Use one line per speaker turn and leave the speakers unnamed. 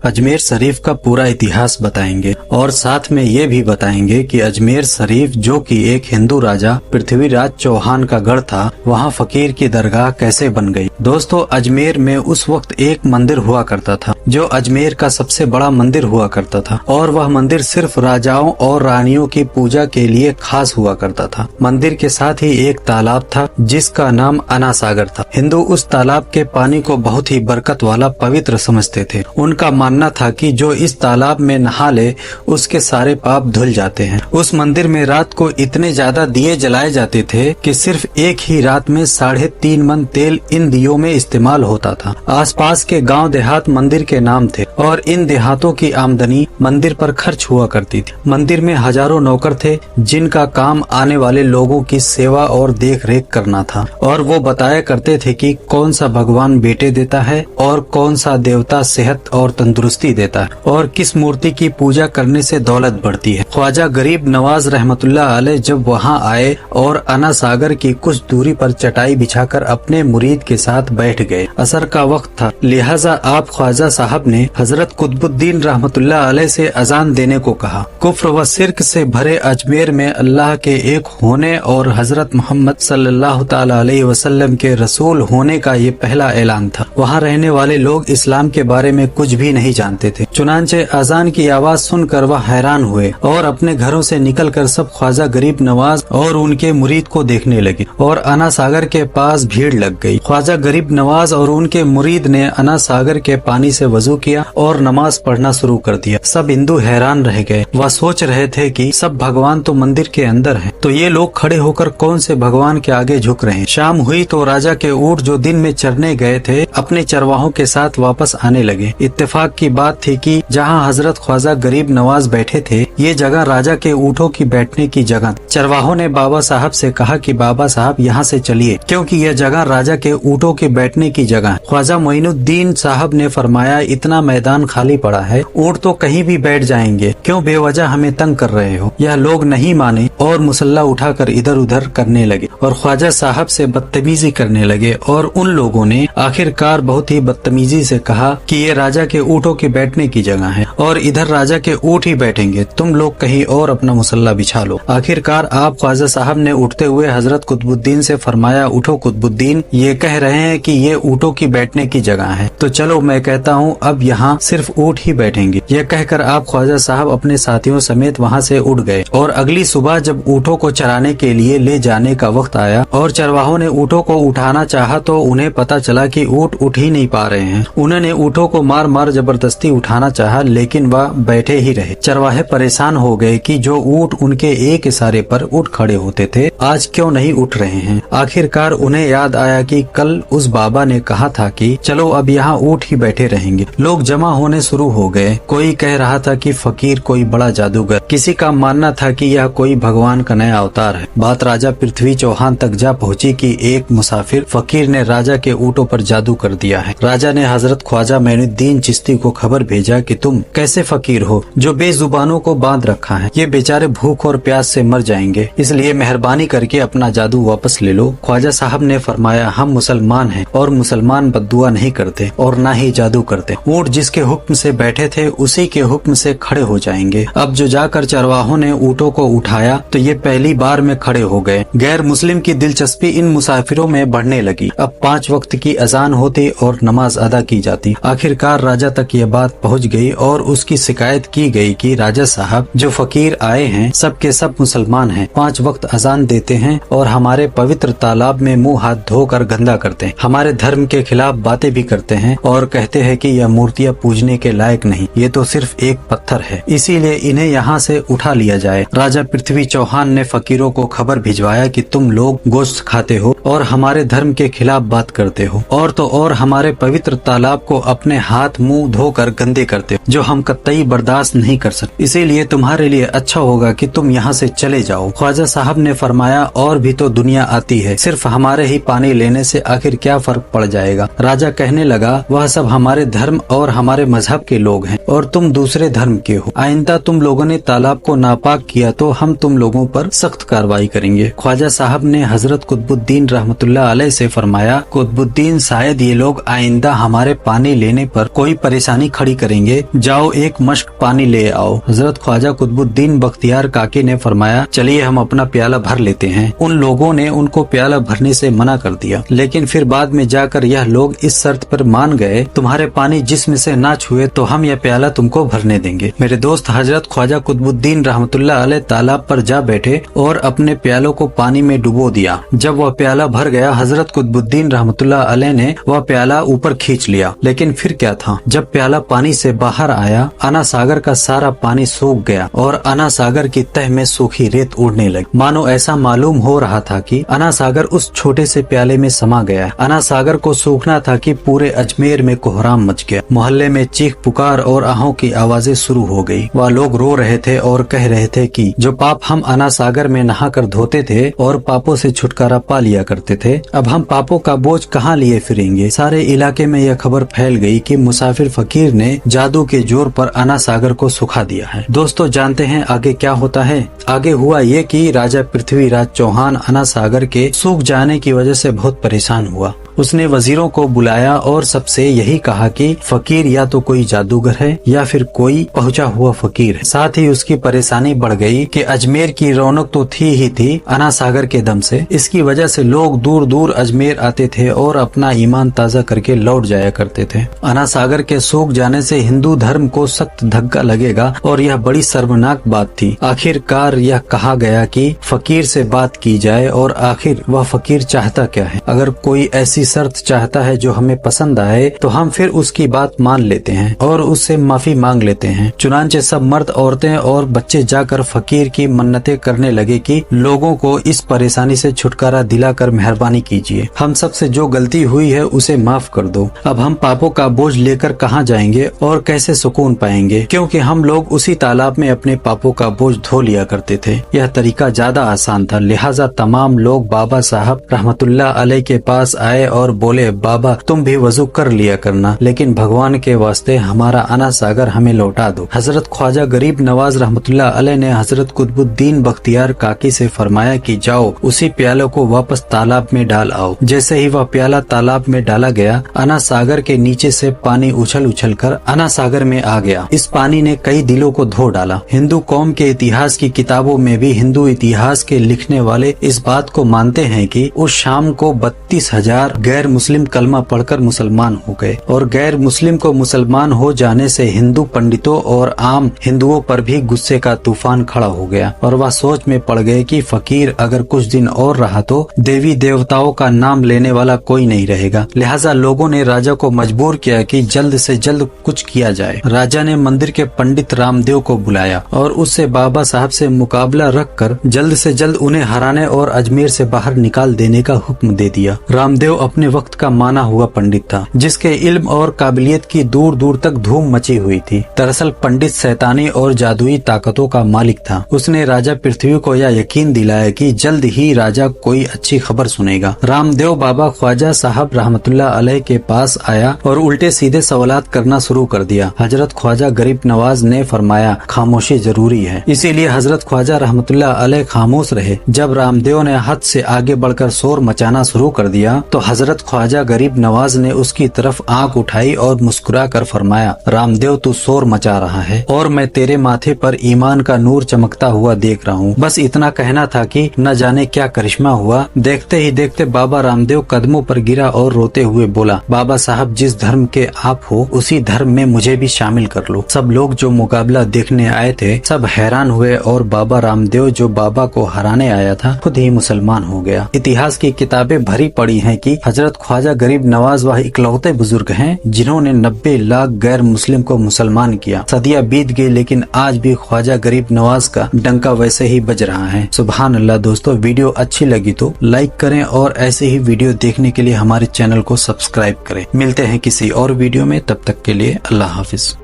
अजमेर शरीफ का पूरा इतिहास बताएंगे और साथ में ये भी बताएंगे कि अजमेर शरीफ जो कि एक हिंदू राजा पृथ्वीराज चौहान का गढ़ था, वहाँ फकीर की दरगाह कैसे बन गई। दोस्तों, अजमेर में उस वक्त एक मंदिर हुआ करता था जो अजमेर का सबसे बड़ा मंदिर हुआ करता था और वह मंदिर सिर्फ राजाओं और रानियों की पूजा के लिए खास हुआ करता था। मंदिर के साथ ही एक तालाब था जिसका नाम अना सागर था। हिंदू उस तालाब के पानी को बहुत ही बरकत वाला पवित्र समझते थे। उनका मानना था कि जो इस तालाब में नहा ले उसके सारे पाप धुल जाते हैं। उस मंदिर में रात को इतने ज्यादा दिए जलाए जाते थे कि सिर्फ एक ही रात में 3.5 मन तेल इन दियों में इस्तेमाल होता था। आसपास के गांव देहात मंदिर के नाम थे और इन देहातों की आमदनी मंदिर पर खर्च हुआ करती थी। मंदिर में हजारों नौकर थे जिनका काम आने वाले लोगों की सेवा और देख रेख करना था और वो बताया करते थे कि कौन सा भगवान बेटे देता है और कौन सा देवता सेहत और तंदुरुस्ती देता है और किस मूर्ति की पूजा करने से दौलत बढ़ती है। ख्वाजा गरीब नवाज रहमतुल्लाह अलैह जब वहाँ आए और अना सागर की कुछ दूरी पर चटाई बिछाकर अपने मुरीद के साथ बैठ गए। असर का वक्त था, लिहाजा आप ख्वाजा साहब ने हजरत कुतुबुद्दीन रहमतुल्लाह अलैह से अजान देने को कहा। कुफ्र व शिर्क से भरे अजमेर में अल्लाह के एक होने और हजरत मोहम्मद सल्लल्लाहु तआला अलैहि वसल्लम के रसूल होने का ये पहला ऐलान था। वहाँ रहने वाले लोग इस्लाम के बारे में कुछ भी नहीं जानते थे। चुनांचे अजान की आवाज सुनकर वह हैरान हुए और अपने घरों से निकलकर सब ख्वाजा गरीब नवाज और उनके मुरीद को देखने लगे और अना सागर के पास भीड़ लग गई। ख्वाजा गरीब नवाज और उनके मुरीद ने अना सागर के पानी से वजू किया और नमाज पढ़ना शुरू कर दिया। सब हिंदू हैरान रह गए। वह सोच रहे थे कि सब भगवान तो मंदिर के अंदर हैं, तो ये लोग खड़े होकर कौन से भगवान के आगे झुक रहे हैं। शाम हुई तो राजा के ऊंट जो दिन में चरने गए थे अपने चरवाहों के साथ वापस आने लगे। इत्तेफाक की बात थी कि जहाँ हजरत ख्वाजा गरीब नवाज बैठे थे ये जगह राजा के ऊँटों की बैठने की जगह। चरवाहों ने बाबा साहब से कहा कि बाबा साहब यहाँ से चलिए क्योंकि यह जगह राजा के ऊँटों के बैठने की जगह है। ख्वाजा मोइनुद्दीन साहब ने फरमाया, इतना मैदान खाली पड़ा है, ऊँट तो कहीं भी बैठ जाएंगे, क्यों बेवजह हमें तंग कर रहे हो। यह लोग नहीं माने और मुसल्ला उठाकर इधर उधर करने लगे और ख्वाजा साहब से बदतमीजी करने लगे और उन लोगों ने आखिरकार बहुत ही बदतमीजी से कहा कि ये राजा के ऊँटों के बैठने की जगह है और इधर राजा के ऊँट ही बैठेंगे, तुम लोग कहीं और अपना मुसल्ला बिछा लो। आखिरकार आप ख्वाजा साहब ने उठते हुए हजरत कुतुबुद्दीन से फरमाया, उठो कुतुबुद्दीन, ये कह रहे हैं कि ये ऊँटों की बैठने की जगह है, तो चलो मैं कहता हूँ अब यहाँ सिर्फ ऊँट ही बैठेंगे। यह कहकर आप ख्वाजा साहब अपने साथियों समेत वहाँ से उठ गए और अगली सुबह जब ऊँटों को चराने के लिए ले जाने का वक्त आया और चरवाहों ने ऊँटों को उठाना चाहा तो उन्हें पता चला कि ऊँट उठ ही नहीं पा रहे हैं। उन्होंने ऊँटों को मार मार जबरदस्ती उठाना चाहा लेकिन वह बैठे ही रहे। चरवाहे परेशान हो गए कि जो ऊँट उनके एक इशारे पर उठ खड़े होते थे आज क्यों नहीं उठ रहे हैं। आखिरकार उन्हें याद आया कि कल उस बाबा ने कहा था कि चलो अब यहाँ ऊँट ही बैठे रहेंगे। लोग जमा होने शुरू हो गए। कोई कह रहा था कि फकीर कोई बड़ा जादूगर, किसी का मानना था कि यह कोई भगवान का नया अवतार है। बात राजा पृथ्वी चौहान तक जा पहुंची कि एक मुसाफिर फकीर ने राजा के ऊँटों पर जादू कर दिया है। राजा ने हजरत ख्वाजा मोइनुद्दीन चिश्ती को खबर भेजा कि तुम कैसे फकीर हो जो बेजुबानों को बांध रखा है, ये बेचारे भूख और प्यास से मर जाएंगे, इसलिए मेहरबानी करके अपना जादू वापस ले लो। ख्वाजा साहब ने फरमाया, हम मुसलमान हैं और मुसलमान बद्दुआ नहीं करते और न ही जादू करते। ऊँट जिसके हुक्म से बैठे थे उसी के हुक्म से खड़े हो जाएंगे। अब जो जाकर चरवाहों ने ऊँटों को उठाया तो ये पहली बार में खड़े हो गए। गैर मुस्लिम की दिलचस्पी इन मुसाफिरों में बढ़ने लगी। अब 5 वक्त की अजान होती और नमाज अदा की जाती। आखिरकार राजा तक ये बात पहुंच गई और उसकी शिकायत की गई कि राजा साहब, जो फकीर आए हैं सब के सब मुसलमान हैं, 5 वक्त अजान देते हैं और हमारे पवित्र तालाब में मुंह हाथ धोकर गंदा करते हैं, हमारे धर्म के खिलाफ बातें भी करते हैं और कहते हैं कि यह मूर्तियाँ पूजने के लायक नहीं, ये तो सिर्फ एक पत्थर है, इसीलिए इन्हें यहाँ से उठा लिया जाए। राजा पृथ्वी चौहान ने फकीरों को खबर भिजवाया कि तुम लोग गोश्त खाते हो और हमारे धर्म के खिलाफ बात करते हो और तो और हमारे पवित्र तालाब को अपने हाथ मुंह धोकर गंदे करते हो, जो हम कतई बर्दाश्त नहीं कर सकते, इसीलिए तुम्हारे लिए अच्छा होगा कि तुम यहाँ से चले जाओ। ख्वाजा साहब ने फरमाया, और भी तो दुनिया आती है, सिर्फ हमारे ही पानी लेने से आखिर क्या फर्क पड़ जाएगा। राजा कहने लगा, वह सब हमारे धर्म धर्म और हमारे मजहब के लोग हैं और तुम दूसरे धर्म के हो। आइंदा तुम लोगों ने तालाब को नापाक किया तो हम तुम लोगों पर सख्त कार्रवाई करेंगे। ख्वाजा साहब ने हजरत कुतुबुद्दीन रहमतुल्लाह अलैह से फरमाया, कुतुबुद्दीन शायद ये लोग आइंदा हमारे पानी लेने पर कोई परेशानी खड़ी करेंगे, जाओ एक मश्क पानी ले आओ। हजरत ख्वाजा कुतुबुद्दीन बख्तियार काकी ने फरमाया, चलिए हम अपना प्याला भर लेते हैं। उन लोगों ने उनको प्याला भरने से मना कर दिया, लेकिन फिर बाद में जाकर यह लोग इस शर्त पर मान गए, तुम्हारे पानी जिस्म से ना छुए तो हम यह प्याला तुमको भरने देंगे। मेरे दोस्त, हजरत ख्वाजा कुतुबुद्दीन रहमतुल्लाह अलैह तालाब पर जा बैठे और अपने प्यालों को पानी में डुबो दिया। जब वह प्याला भर गया, हजरत कुतुबुद्दीन रहमतुल्लाह अलैह ने वह प्याला ऊपर खींच लिया। लेकिन फिर क्या था, जब प्याला पानी से बाहर आया, अना सागर का सारा पानी सूख गया और अना सागर की तह में सूखी रेत उड़ने लगी। मानो ऐसा मालूम हो रहा था कि अना सागर उस छोटे से प्याले में समा गया। अना सागर को सूखना था कि पूरे अजमेर में कोहराम मच गया। मोहल्ले में चीख पुकार और आहों की आवाजें शुरू हो गई। वह लोग रो रहे थे और कह रहे थे कि जो पाप हम अना सागर में नहाकर धोते थे और पापों से छुटकारा पा लिया करते थे, अब हम पापों का बोझ कहाँ लिए फिरेंगे। सारे इलाके में यह खबर फैल गई कि मुसाफिर फकीर ने जादू के जोर पर अना सागर को सुखा दिया है। दोस्तों, जानते हैं आगे क्या होता है? आगे हुआ ये कि राजा पृथ्वीराज चौहान अना सागर के सूख जाने की वजह से बहुत परेशान हुआ। उसने वजीरों को बुलाया और सबसे यही कहा कि फकीर या तो कोई जादूगर है या फिर कोई पहुंचा हुआ फकीर है। साथ ही उसकी परेशानी बढ़ गई कि अजमेर की रौनक तो थी ही थी अना सागर के दम से। इसकी वजह से लोग दूर दूर अजमेर आते थे और अपना ईमान ताजा करके लौट जाया करते थे। अना सागर के सूख जाने से हिंदू धर्म को सख्त धक्का लगेगा और यह बड़ी शर्मनाक बात थी। आखिरकार यह कहा गया कि फकीर से बात की जाए और आखिर वह फकीर चाहता क्या है। अगर कोई ऐसी शर्त चाहता है जो हमें पसंद आए तो हम फिर उसकी बात मान लेते हैं और उससे माफी मांग लेते हैं। चुनांचे सब मर्द, औरतें और बच्चे जाकर फकीर की मन्नतें करने लगे कि लोगों को इस परेशानी से छुटकारा दिलाकर मेहरबानी कीजिए, हम सब से जो गलती हुई है उसे माफ कर दो। अब हम पापों का बोझ लेकर कहाँ जाएंगे और कैसे सुकून पाएंगे, क्योंकि हम लोग उसी तालाब में अपने पापों का बोझ धो लिया करते थे। यह तरीका ज्यादा आसान था, लिहाजा तमाम लोग बाबा साहब रहमतुल्लाह अलैह के पास आए और बोले, बाबा तुम भी वजू कर लिया करना, लेकिन भगवान के वास्ते हमारा अना सागर हमें लौटा दो। हजरत ख्वाजा गरीब नवाज रहमतुल्लाह अलैह ने हजरत कुतुबुद्दीन बख्तियार काकी से फरमाया कि जाओ उसी प्याले को वापस तालाब में डाल आओ। जैसे ही वह प्याला तालाब में डाला गया, अना सागर के नीचे से पानी उछल उछल कर अना सागर में आ गया। इस पानी ने कई दिलों को धो डाला। हिंदू कौम के इतिहास की किताबों में भी हिंदू इतिहास के लिखने वाले इस बात को मानते हैं कि उस शाम को 32,000 गैर मुस्लिम कलमा पढ़कर मुसलमान हो गए और गैर मुस्लिम को मुसलमान हो जाने से हिंदू पंडितों और आम हिंदुओं पर भी गुस्से का तूफान खड़ा हो गया और वह सोच में पड़ गए कि फकीर अगर कुछ दिन और रहा तो देवी देवताओं का नाम लेने वाला कोई नहीं रहेगा। लिहाजा लोगों ने राजा को मजबूर किया कि जल्द से जल्द कुछ किया जाए। राजा ने मंदिर के पंडित रामदेव को बुलाया और उससे बाबा साहब से मुकाबला रखकर जल्द से जल्द उन्हें हराने और अजमेर से बाहर निकाल देने का हुक्म दे दिया। रामदेव अपने वक्त का माना हुआ पंडित था, जिसके इल्म और काबिलियत की दूर दूर तक धूम मची हुई थी। दरअसल पंडित शैतानी और जादुई ताकतों का मालिक था। उसने राजा पृथ्वी को यह यकीन दिलाया कि जल्द ही राजा कोई अच्छी खबर सुनेगा। रामदेव बाबा ख्वाजा साहब रहमतुल्लाह अलैह के पास आया और उल्टे सीधे सवालात करना शुरू कर दिया। हजरत ख्वाजा गरीब नवाज ने फरमाया, खामोशी जरूरी है। इसीलिए हजरत ख्वाजा रहमतुल्लाह अलैह खामोश रहे। जब रामदेव ने हद से आगे बढ़कर शोर मचाना शुरू कर दिया तो हजरत ख्वाजा गरीब नवाज ने उसकी तरफ आंख उठाई और मुस्कुरा कर फरमाया, रामदेव तू शोर मचा रहा है और मैं तेरे माथे पर ईमान का नूर चमकता हुआ देख रहा हूँ। बस इतना कहना था कि न जाने क्या करिश्मा हुआ। देखते ही देखते बाबा रामदेव कदमों पर गिरा और रोते हुए बोला, बाबा साहब जिस धर्म के आप हो उसी धर्म में मुझे भी शामिल कर लो। सब लोग जो मुकाबला देखने आए थे सब हैरान हुए और बाबा रामदेव जो बाबा को हराने आया था खुद ही मुसलमान हो गया। इतिहास की किताबें भरी पड़ी हैं कि हजरत ख्वाजा गरीब नवाज वह इकलौते बुजुर्ग हैं जिन्होंने 90 लाख गैर मुस्लिम को मुसलमान किया। सदियां बीत गई लेकिन आज भी ख्वाजा गरीब नवाज का डंका वैसे ही बज रहा है। सुभान अल्लाह। दोस्तों, वीडियो अच्छी लगी तो लाइक करें और ऐसे ही वीडियो देखने के लिए हमारे चैनल को सब्सक्राइब करें। मिलते हैं किसी और वीडियो में, तब तक के लिए अल्लाह हाफिज।